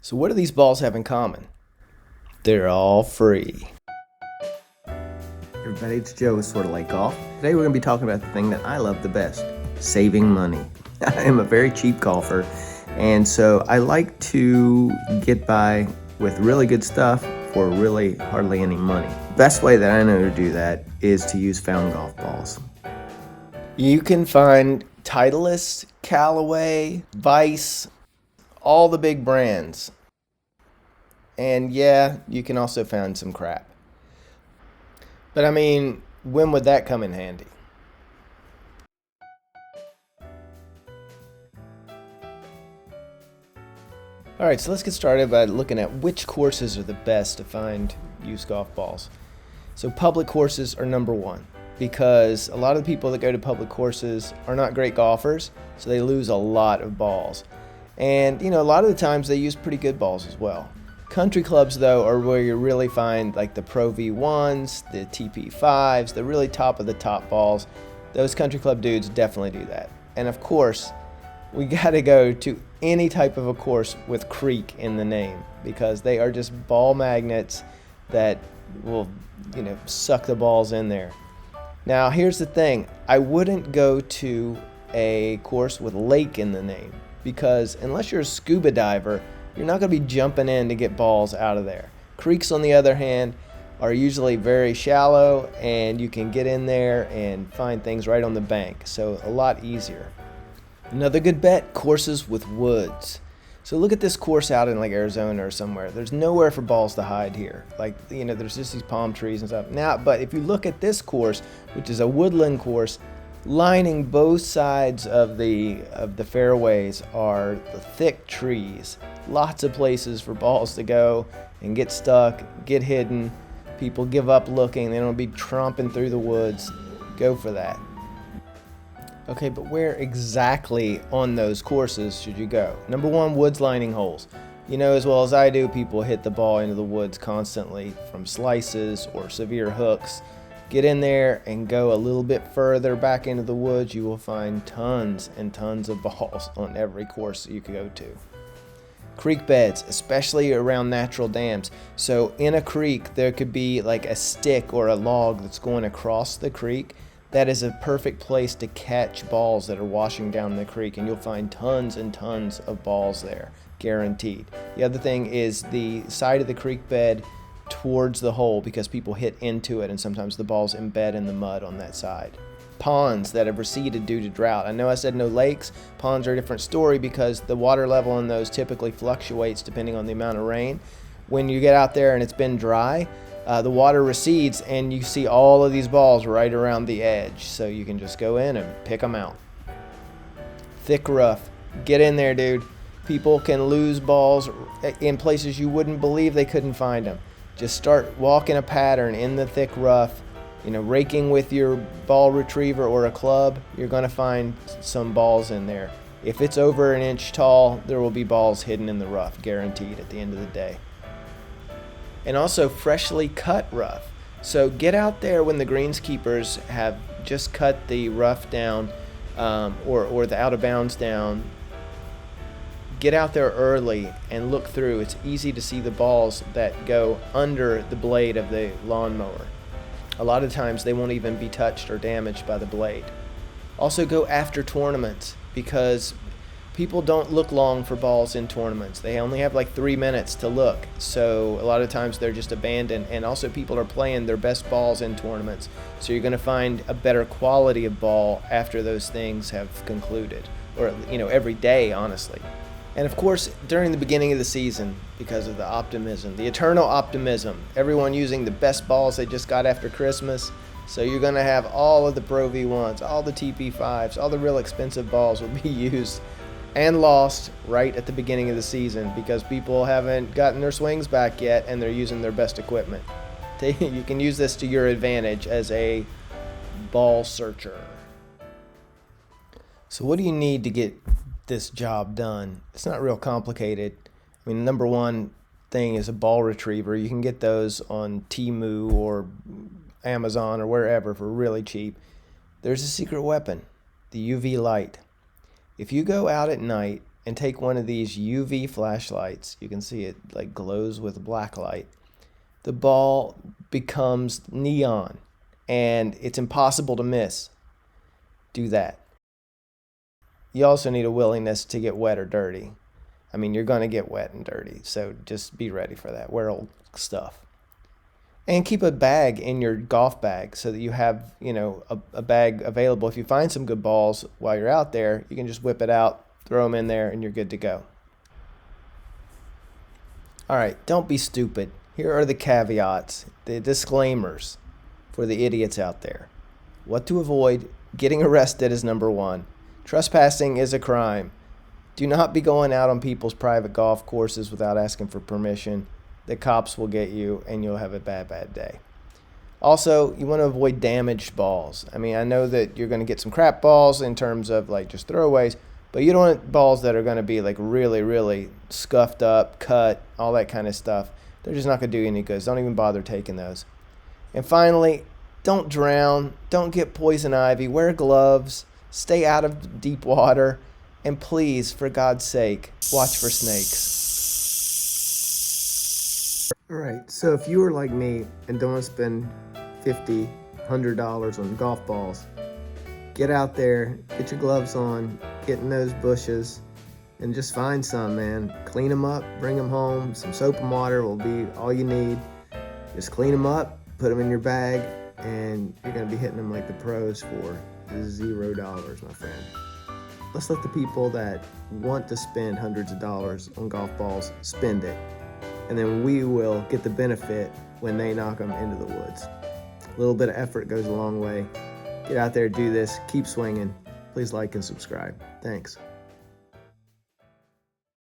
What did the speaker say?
So what do these balls have in common? They're all free. Everybody, it's Joe with Sorta Like Golf. Today we're going to be talking about the thing that I love the best, saving money. I am a very cheap golfer, and so I like to get by with really good stuff for really hardly any money. Best way that I know to do that is to use found golf balls. You can find Titleist, Callaway, Vice, all the big brands. And yeah, you can also find some crap. But I mean, when would that come in handy? Alright, so let's get started by looking at which courses are the best to find used golf balls. So public courses are number one, because a lot of the people that go to public courses are not great golfers, so they lose a lot of balls. And a lot of the times they use pretty good balls as well. Country clubs, though, are where you really find like the Pro V1s, the TP5s, the really top of the top balls. Those country club dudes definitely do that. And of course, we got to go to any type of a course with creek in the name, because they are just ball magnets that will, suck the balls in there. Now, here's the thing. I wouldn't go to a course with lake in the name, because unless you're a scuba diver, you're not going to be jumping in to get balls out of there. Creeks, on the other hand, are usually very shallow, and you can get in there and find things right on the bank, so a lot easier. Another good bet, courses with woods. So look at this course out in like Arizona or somewhere. There's nowhere for balls to hide here. There's just these palm trees and stuff. Now, but if you look at this course, which is a woodland course, lining both sides of the fairways are the thick trees. Lots of places for balls to go and get stuck, get hidden. People give up looking. They don't be tromping through the woods. Go for that. Okay, but where exactly on those courses should you go? Number one, woods lining holes. You know as well as I do, people hit the ball into the woods constantly from slices or severe hooks. Get in there and go a little bit further back into the woods. You will find tons and tons of balls on every course that you could go to. Creek beds, especially around natural dams. So in a creek, there could be like a stick or a log that's going across the creek. That is a perfect place to catch balls that are washing down the creek, and you'll find tons and tons of balls there, guaranteed. The other thing is the side of the creek bed towards the hole, because people hit into it and sometimes the balls embed in the mud on that side. Ponds that have receded due to drought. I know I said no lakes. Ponds are a different story because the water level in those typically fluctuates depending on the amount of rain. When you get out there and it's been dry, the water recedes and you see all of these balls right around the edge, so you can just go in and pick them out. Thick rough. Get in there, dude. People can lose balls in places you wouldn't believe they couldn't find them. Just start walking a pattern in the thick rough, raking with your ball retriever or a club. You're going to find some balls in there. If it's over an inch tall, there will be balls hidden in the rough, guaranteed, at the end of the day. And also freshly cut rough. So get out there when the greenskeepers have just cut the rough down or the out of bounds down. Get out there early and look through. It's easy to see the balls that go under the blade of the lawnmower. A lot of times they won't even be touched or damaged by the blade. Also go after tournaments, because people don't look long for balls in tournaments. They only have like 3 minutes to look. So a lot of times they're just abandoned. And also people are playing their best balls in tournaments. So you're going to find a better quality of ball after those things have concluded. Or, every day, honestly. And of course, during the beginning of the season, because of the optimism, the eternal optimism, everyone using the best balls they just got after Christmas. So you're going to have all of the Pro V1s, all the TP5s, all the real expensive balls will be used and lost right at the beginning of the season, because people haven't gotten their swings back yet and they're using their best equipment. You can use this to your advantage as a ball searcher. So what do you need to get this job done? It's not real complicated. I mean, number one thing is a ball retriever. You can get those on Temu or Amazon or wherever for really cheap. There's a secret weapon, the UV light. If you go out at night and take one of these UV flashlights. You can see it like glows with black light. The ball becomes neon and it's impossible to miss. Do that. You also need a willingness to get wet or dirty. I mean, you're going to get wet and dirty, so just be ready for that. Wear old stuff. And keep a bag in your golf bag so that you have, a bag available. If you find some good balls while you're out there, you can just whip it out, throw them in there, and you're good to go. All right, don't be stupid. Here are the caveats, the disclaimers for the idiots out there. What to avoid: getting arrested is number one. Trespassing is a crime. Do not be going out on people's private golf courses without asking for permission. The cops will get you and you'll have a bad day. Also, you want to avoid damaged balls. I mean, I know that you're going to get some crap balls in terms of like just throwaways, but you don't want balls that are going to be like really, really scuffed up, cut, all that kind of stuff. They're just not going to do you any good. Don't even bother taking those. And finally, don't drown. Don't get poison ivy. Wear gloves. Stay out of deep water. And please, for God's sake, watch for snakes. All right, so if you are like me and don't want to spend $50, $100 on golf balls, get out there, get your gloves on, get in those bushes, and just find some, man. Clean them up, bring them home. Some soap and water will be all you need. Just clean them up, put them in your bag, and you're going to be hitting them like the pros for $0, my friend. Let's let the people that want to spend hundreds of dollars on golf balls spend it. And then we will get the benefit when they knock them into the woods. A little bit of effort goes a long way. Get out there, do this, keep swinging. Please like and subscribe. Thanks.